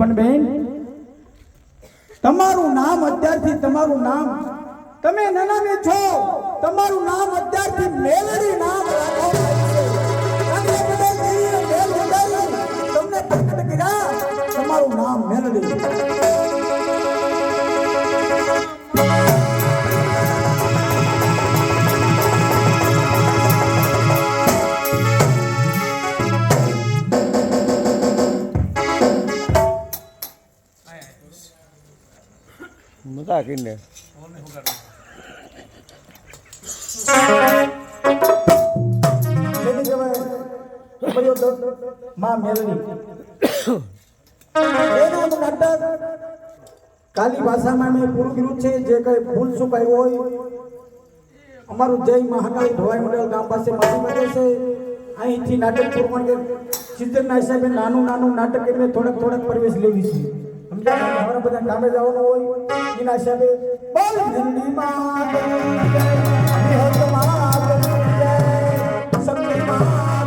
પણ બેન તમારું નામ અત્યારથી તમારું નામ તમે નાનાને છો તમારું નામ અત્યારથી મેલડી નામ રાખો અને બધા દેવીને મેલ ઉડાડી તમને પ્રગટ કર્યા તમારું નામ મેલડી મજા કરીને માં મેલડી એનું નાટક કાલી ભાષામાં મેં પૂરું કર્યું છે જે કઈ ભૂલ ચૂકાયું હોય અમારું જય મહાકાળી ઢોવાઈ મંડળ ગામ પાસે માફી માંગે છે અહીંથી નાટક પૂરું માંગે સિદ્ધના હિસાબે નાનું નાનું નાટક એટલે થોડાક પ્રવેશ લેવી છે સમજાય બધા કામે જવાનું હોય એના હિસાબે બોલ હિન્દી માં શક્તિ માં